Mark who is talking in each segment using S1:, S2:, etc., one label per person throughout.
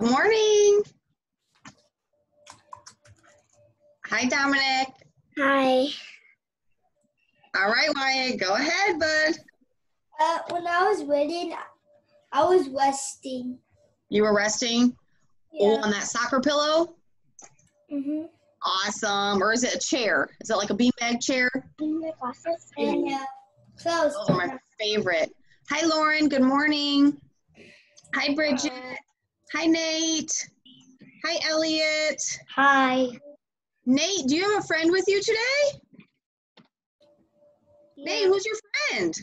S1: Good morning. Hi, Dominic.
S2: Hi.
S1: All right, Wyatt, go ahead, bud.
S2: When I was waiting, I was resting.
S1: You were resting?
S2: Yeah.
S1: On that soccer pillow?
S2: Mhm.
S1: Awesome. Or is it a chair? Is it like a beanbag chair?
S2: And clothes.
S1: Those are my favorite. Hi, Lauren. Good morning. Hi, Bridget. Hi, Nate. Hi, Elliot.
S2: Hi.
S1: Nate, do you have a friend with you today?
S2: Yeah.
S1: Nate, who's your friend?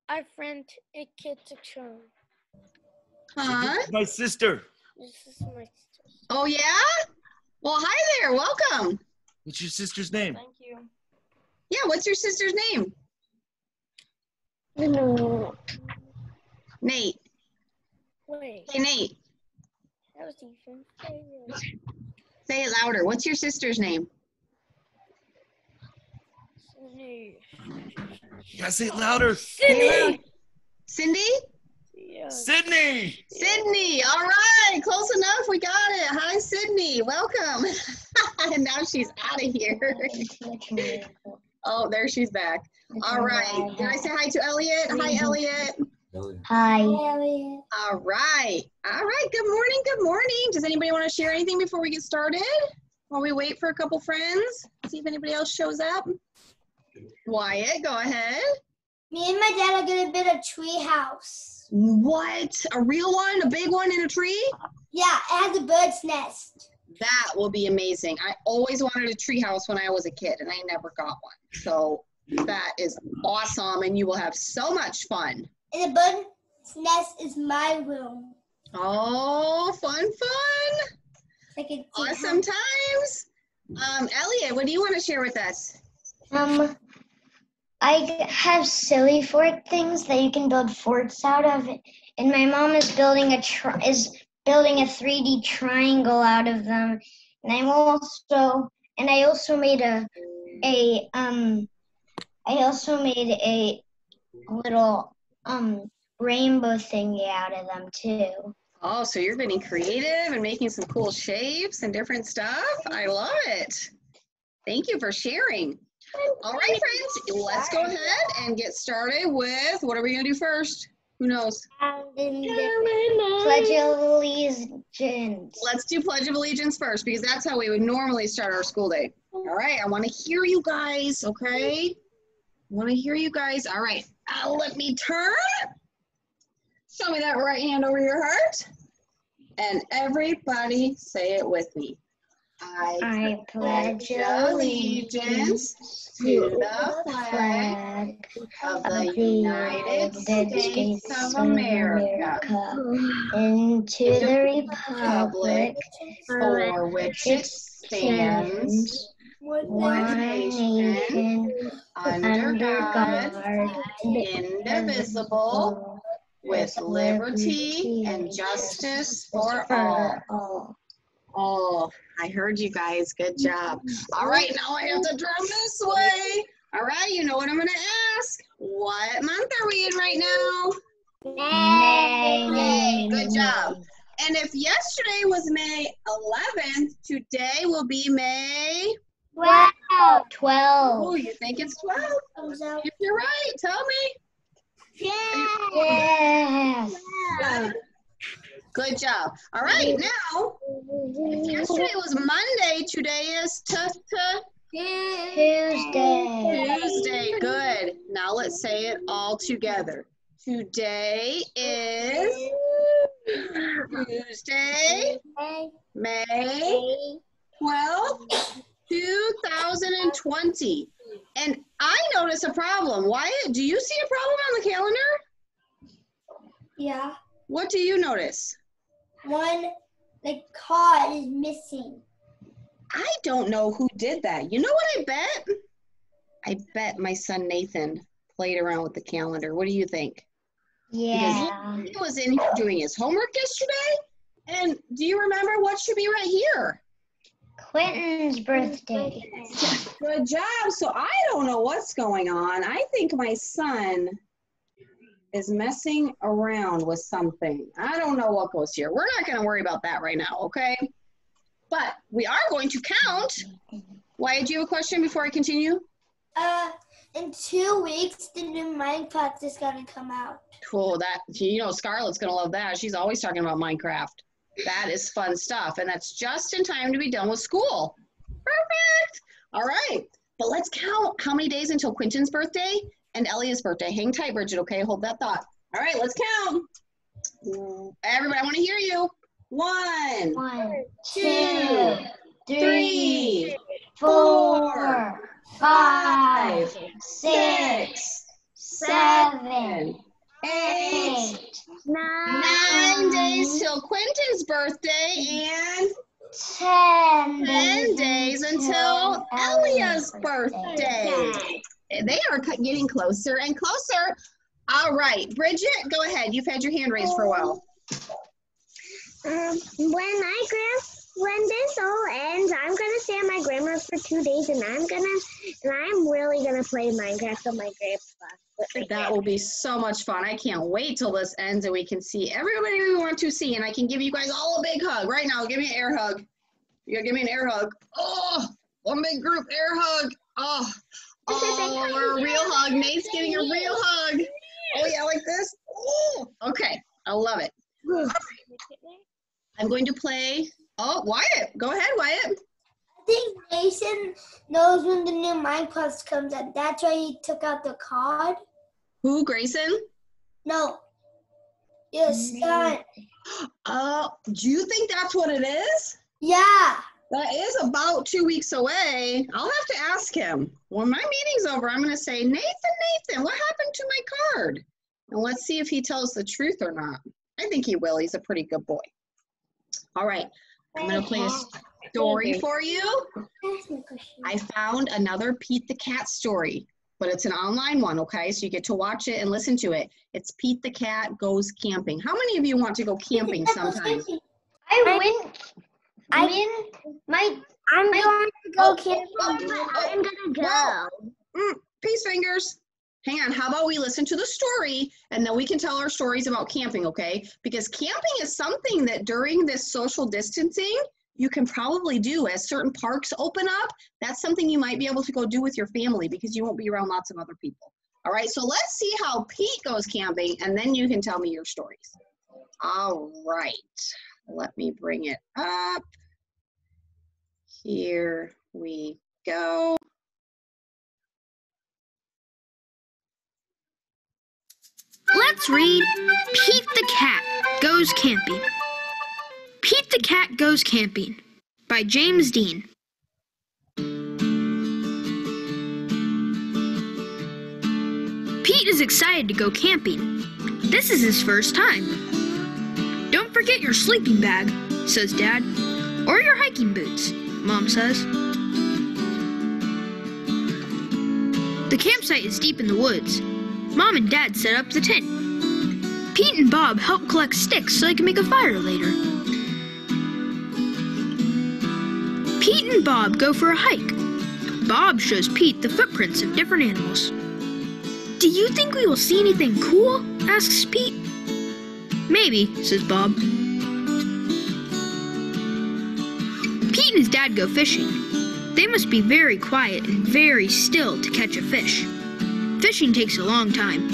S2: Our friend Ikitachon.
S1: Huh?
S3: This is my sister.
S2: This is my sister.
S1: Oh, yeah? Well, hi there. Welcome.
S3: What's your sister's name?
S2: Thank you.
S1: Yeah, what's your sister's name?
S2: No.
S1: Nate.
S2: Wait.
S1: Hey, Nate.
S2: That was Ethan.
S1: Say it louder. What's your sister's name?
S2: Sydney.
S3: You gotta say it louder.
S2: Sydney.
S1: Cindy?
S2: Yeah.
S3: Sydney!
S1: Sydney. All right. Close enough. We got it. Hi, Sydney. Welcome. And now she's out of here. Oh, there she's back. All right. Did I say hi to Elliot? Hi, Elliot.
S2: Hi.
S1: All right. All right. Good morning. Good morning. Does anybody want to share anything before we get started? While we wait for a couple friends? See if anybody else shows up. Wyatt, go ahead.
S2: Me and my dad are gonna build a tree house.
S1: What? A real one? A big one in a tree?
S2: Yeah, it has a bird's nest.
S1: That will be amazing. I always wanted a tree house when I was a kid, and I never got one. So that is awesome, and you will have so much fun.
S2: And the bird's nest is my room.
S1: Oh, fun, fun.
S2: Like a
S1: Awesome times. Elliot, what do you want to share with us?
S4: I have silly fort things that you can build forts out of, and my mom is building a 3D triangle out of them. And I also made a little rainbow thingy out of them too.
S1: Oh, so you're getting creative and making some cool shapes and different stuff. I love it. Thank you for sharing. All right, friends, let's go ahead and get started with, what are we going to do first? Who knows?
S4: Pledge of Allegiance.
S1: Let's do Pledge of Allegiance first, because that's how we would normally start our school day. All right, I want to hear you guys, okay? I want to hear you guys. All right, let me turn. Show me that right hand over your heart. And everybody say it with me.
S4: I pledge allegiance to the flag
S1: of the United States of America
S4: and to the republic
S1: for which it stands, one nation, under God, indivisible, with liberty and justice for all. Oh, I heard you guys. Good job. All right, now I have to drum this way. All right, you know what I'm going to ask. What month are we in right now? May. Good job. And if yesterday was May 11th, today will be May
S4: 12.
S1: Oh, you think it's 12? If you're right, tell me.
S4: Yes.
S1: Good job. All right, now, if yesterday was Monday, today is Tuesday. Good. Now let's say it all together. Today is Tuesday, May 12th, 2020. And I notice a problem. Wyatt, do you see a problem on the calendar?
S2: Yeah.
S1: What do you notice?
S2: The card is missing.
S1: I don't know who did that. You know what I bet? I bet my son Nathan played around with the calendar. What do you think?
S4: Yeah.
S1: Because he was in here doing his homework yesterday. And do you remember what should be right here?
S4: Quentin's birthday.
S1: Good job. So I don't know what's going on. I think my son is messing around with something. I don't know what goes here. We're not going to worry about that right now, okay? But we are going to count. Wyatt, do you have a question before I continue?
S2: In 2 weeks, the new Minecraft is gonna come out.
S1: Cool. That, you know, Scarlett's going to love that. She's always talking about Minecraft. That is fun stuff. And that's just in time to be done with school. Perfect. All right. But let's count how many days until Quentin's birthday and Elliot's birthday. Hang tight, Bridget, okay? Hold that thought. All right, let's count. Everybody, I want to hear you. 1, 2, 3, 4, 5, 6, 7, 8, 9 days till Quentin's birthday and 10 days until Elia's birthday. They are getting closer and closer. All right, Bridget, go ahead. You've had your hand raised for a while.
S5: When this all ends, I'm gonna stay at my grandma's for 2 days, and I'm really gonna play Minecraft on my grandpa.
S1: That will be so much fun. I can't wait till this ends and we can see everybody we want to see, and I can give you guys all a big hug right now. Give me an air hug. You gotta give me an air hug. Oh, one big group air hug. Oh, a real hug. Nate's getting a real hug. Oh yeah, like this. Oh, okay, I love it. All right. I'm going to play. Oh, Wyatt, go ahead, Wyatt.
S2: I think Mason knows when the new Minecraft comes out. That's why he took out the card.
S1: Who, Grayson?
S2: No. Your son.
S1: Do you think that's what it is?
S2: Yeah.
S1: That is about 2 weeks away. I'll have to ask him. When my meeting's over, I'm going to say, Nathan, what happened to my card? And let's see if he tells the truth or not. I think he will. He's a pretty good boy. All right. I'm going to play a story for you. I found another Pete the Cat story, but it's an online one, okay? So you get to watch it and listen to it. It's Pete the Cat Goes Camping. How many of you want to go camping sometime?
S4: I'm going to go camping.
S5: I'm gonna go.
S1: Peace fingers. Hang on, how about we listen to the story and then we can tell our stories about camping, okay? Because camping is something that during this social distancing, you can probably do as certain parks open up. That's something you might be able to go do with your family because you won't be around lots of other people. All right, so let's see how Pete goes camping and then you can tell me your stories. All right, let me bring it up. Here we go.
S6: Let's read Pete the Cat Goes Camping. Pete the Cat Goes Camping by James Dean. Pete is excited to go camping. This is his first time. Don't forget your sleeping bag, says Dad, or your hiking boots, Mom says. The campsite is deep in the woods. Mom and Dad set up the tent. Pete and Bob help collect sticks so they can make a fire later. Pete and Bob go for a hike. Bob shows Pete the footprints of different animals. Do you think we will see anything cool? Asks Pete. Maybe, says Bob. Pete and his dad go fishing. They must be very quiet and very still to catch a fish. Fishing takes a long time.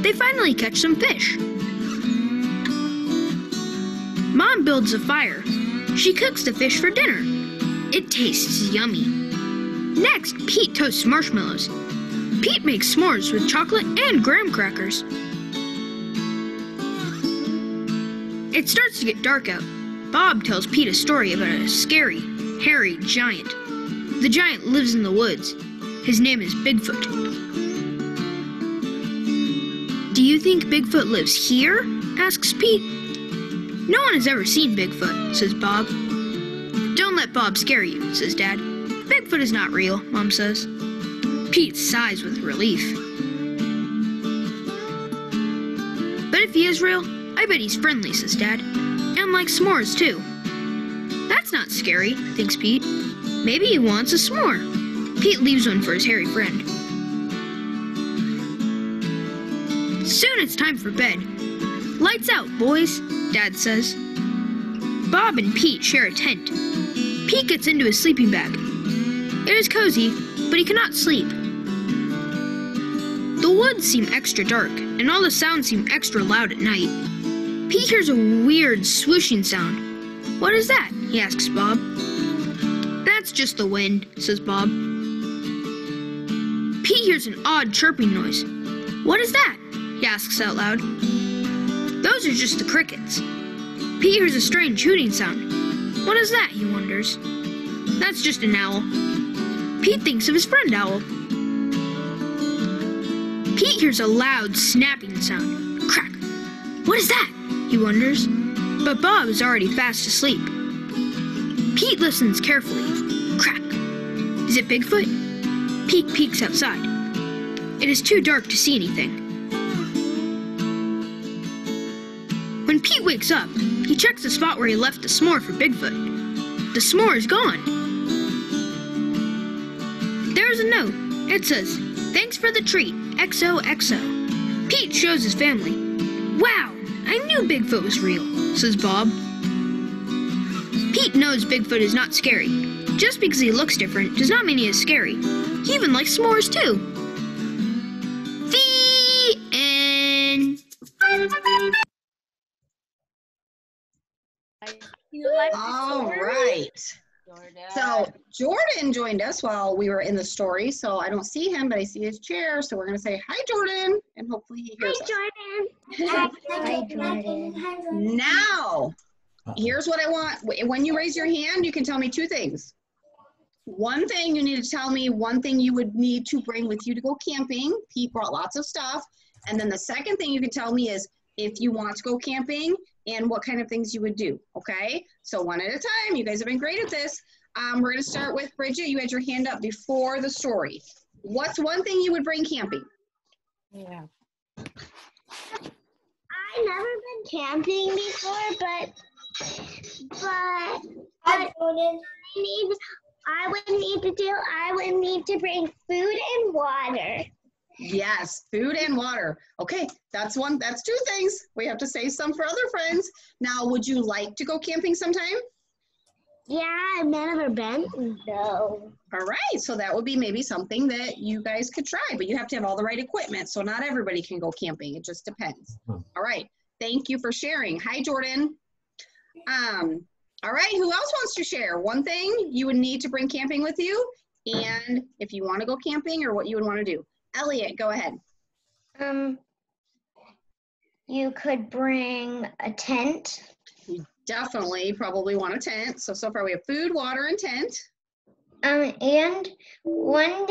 S6: They finally catch some fish. Mom builds a fire. She cooks the fish for dinner. It tastes yummy. Next, Pete toasts marshmallows. Pete makes s'mores with chocolate and graham crackers. It starts to get dark out. Bob tells Pete a story about a scary, hairy giant. The giant lives in the woods. His name is Bigfoot. Do you think Bigfoot lives here? Asks Pete. No one has ever seen Bigfoot, says Bob. Don't let Bob scare you, says Dad. Bigfoot is not real, Mom says. Pete sighs with relief. But if he is real, I bet he's friendly, says Dad. And likes s'mores, too. That's not scary, thinks Pete. Maybe he wants a s'more. Pete leaves one for his hairy friend. Soon it's time for bed. Lights out, boys, Dad says. Bob and Pete share a tent. Pete gets into his sleeping bag. It is cozy, but he cannot sleep. The woods seem extra dark, and all the sounds seem extra loud at night. Pete hears a weird swooshing sound. What is that? He asks Bob. That's just the wind, says Bob. Pete hears an odd chirping noise. What is that? He asks out loud. Those are just the crickets. Pete hears a strange hooting sound. What is that? He wonders. That's just an owl. Pete thinks of his friend Owl. Pete hears a loud snapping sound. Crack. What is that? He wonders. But Bob is already fast asleep. Pete listens carefully. Crack. Is it Bigfoot? Pete peeks outside. It is too dark to see anything. When Pete wakes up, he checks the spot where he left the s'more for Bigfoot. The s'more is gone. There's a note. It says, "Thanks for the treat, XOXO." Pete shows his family. Wow, I knew Bigfoot was real, says Bob. Pete knows Bigfoot is not scary. Just because he looks different does not mean he is scary. He even likes s'mores too. The end.
S1: All right. So Jordan joined us while we were in the story. So I don't see him, but I see his chair. So we're going to say, hi, Jordan. And hopefully he hears us.
S4: Hi, Jordan.
S1: Now, here's what I want. When you raise your hand, you can tell me two things. One thing, you need to tell me one thing you would need to bring with you to go camping. Pete brought lots of stuff. And then the second thing you can tell me is if you want to go camping and what kind of things you would do, okay? So one at a time. You guys have been great at this. We're going to start with Bridget. You had your hand up before the story. What's one thing you would bring camping?
S5: I've never been camping before, but I would need to bring food and water.
S1: Yes, food and water. Okay, that's two things. We have to save some for other friends. Now, would you like to go camping sometime?
S5: Yeah, I've never been. No.
S1: All right, so that would be maybe something that you guys could try, but you have to have all the right equipment. So not everybody can go camping. It just depends. All right, thank you for sharing. Hi, Jordan. All right, who else wants to share? One thing you would need to bring camping with you, and if you want to go camping or what you would want to do. Elliot, go ahead.
S4: You could bring a tent.
S1: You definitely probably want a tent. So far we have food, water, and tent.
S4: And one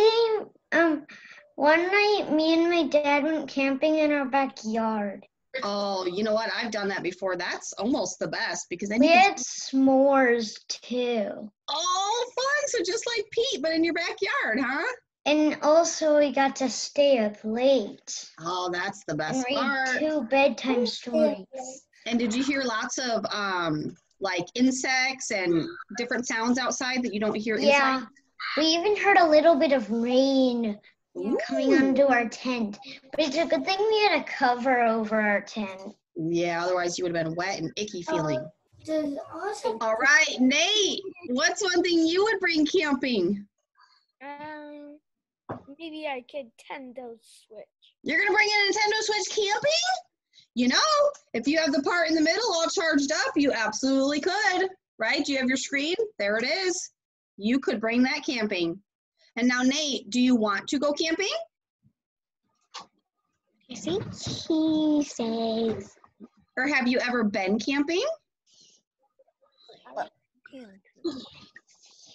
S4: night, me and my dad went camping in our backyard.
S1: Oh, you know what? I've done that before. That's almost the best because then
S4: We
S1: you can...
S4: had s'mores too.
S1: Oh, fun. So just like Pete, but in your backyard, huh?
S4: And also we got to stay up late
S1: Oh, that's the
S4: and
S1: best
S4: read
S1: part.
S4: 2 bedtime stories.
S1: And did you hear lots of like insects and different sounds outside that you don't hear inside?
S4: Yeah, we even heard a little bit of rain coming onto our tent. But it's a good thing we had a cover over our tent.
S1: Yeah, otherwise you would have been wet and icky feeling.
S2: Awesome.
S1: All right, Nate, what's one thing you would bring camping?
S7: Maybe I could Nintendo Switch.
S1: You're gonna bring a Nintendo Switch camping? You know, if you have the part in the middle all charged up, you absolutely could, right? Do you have your screen? There it is. You could bring that camping. And now, Nate, do you want to go camping?
S5: I think he says.
S1: Or have you ever been camping?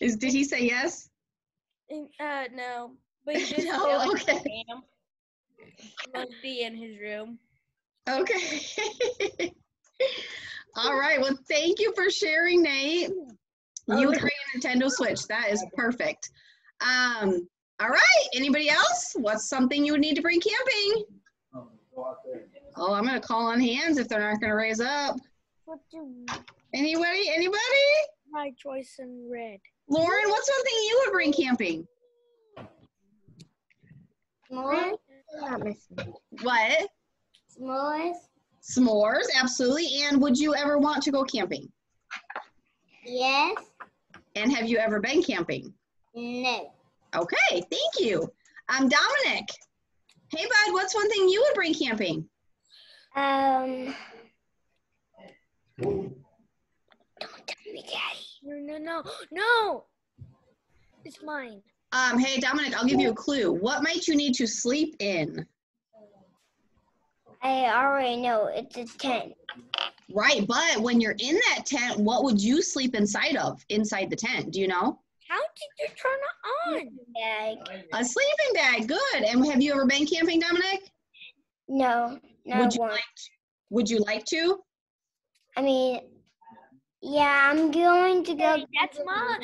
S1: Did he say yes?
S7: No, but he did
S1: No,
S7: say, like,
S1: okay.
S7: must be in his room.
S1: Okay. All right. Well, thank you for sharing, Nate. You would bring a Nintendo Switch. That is perfect. All right. Anybody else? What's something you would need to bring camping? Oh, I'm going to call on hands if they're not going to raise up. Anybody? Anybody?
S7: My choice in red.
S1: Lauren, what's something you would bring camping?
S5: Not missing.
S1: What?
S5: S'mores?
S1: S'mores, absolutely. And would you ever want to go camping?
S5: Yes.
S1: And have you ever been camping?
S5: No.
S1: Okay, thank you. Dominic. Hey, bud, what's one thing you would bring camping?
S5: Don't
S2: tell me, Daddy.
S7: No. It's mine.
S1: Hey, Dominic, I'll give you a clue. What might you need to sleep in?
S5: I already know. It's a tent.
S1: Right, but when you're in that tent, what would you sleep inside of, inside the tent? Do you know?
S7: How did you turn it on?
S5: Bag.
S1: A sleeping bag, good. And have you ever been camping, Dominic?
S5: No, not once.
S1: Would you like to?
S5: I mean, yeah, I'm going to go.
S7: Hey, that's mine.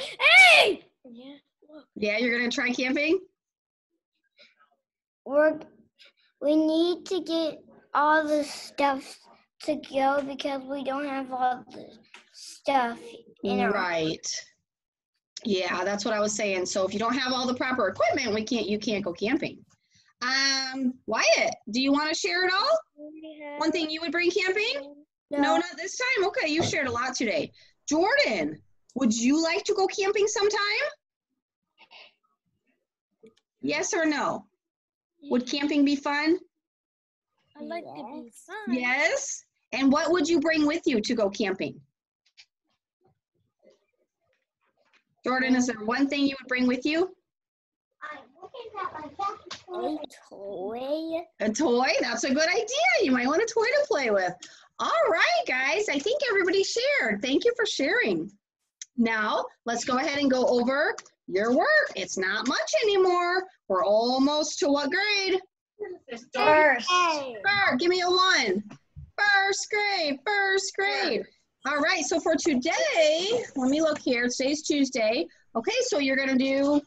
S7: Hey! Yeah. Look.
S1: Yeah, you're gonna try camping?
S5: We need to get all the stuff to go because we don't have all the stuff in our
S1: Right. Yeah, that's what I was saying. So if you don't have all the proper equipment, you can't go camping. Wyatt, do you want to share it all? One thing you would bring camping? No, not this time. Okay, you shared a lot today. Jordan, would you like to go camping sometime? Yes or no? Would camping be fun?
S7: I like to be fun.
S1: Yes. And what would you bring with you to go camping? Jordan, is there one thing you would bring with you?
S5: A toy.
S1: A toy? That's a good idea. You might want a toy to play with. All right, guys. I think everybody shared. Thank you for sharing. Now, let's go ahead and go over your work. It's not much anymore. We're almost to what grade?
S4: First.
S1: Give me a 1. First grade. All right, so for today, let me look here. Today's Tuesday. Okay, so you can do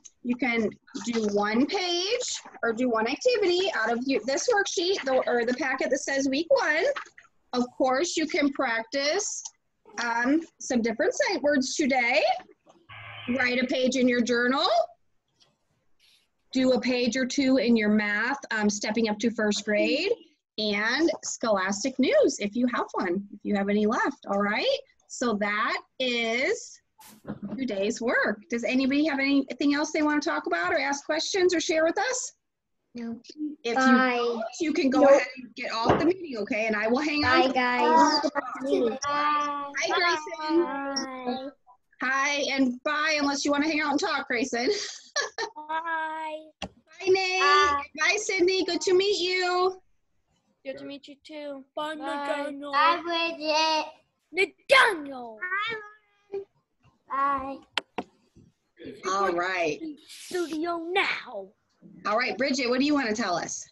S1: 1 page or do 1 activity out of this worksheet or the packet that says week 1. Of course, you can practice some different sight words today. Write a page in your journal. Do a page or 2 in your math, stepping up to 1st grade. And Scholastic News, if you have one, if you have any left, all right? So that is today's work. Does anybody have anything else they want to talk about or ask questions or share with us?
S4: No.
S1: If
S4: Bye.
S1: you don't, you can go ahead and get off the meeting, okay? And I will hang
S4: Bye,
S1: on.
S4: guys.
S1: Hi, Grayson.
S5: Bye.
S1: Hi, and bye, unless you want to hang out and talk, Grayson.
S7: Bye.
S1: Bye, Nate. Bye, Sydney. Good to meet you.
S7: Good to meet you too. Bye,
S5: Bye.
S7: Nathaniel.
S5: Bye, Bridget.
S7: Nathaniel.
S5: Bye.
S1: All right.
S7: Studio now.
S1: All right, Bridget, what do you want to tell us?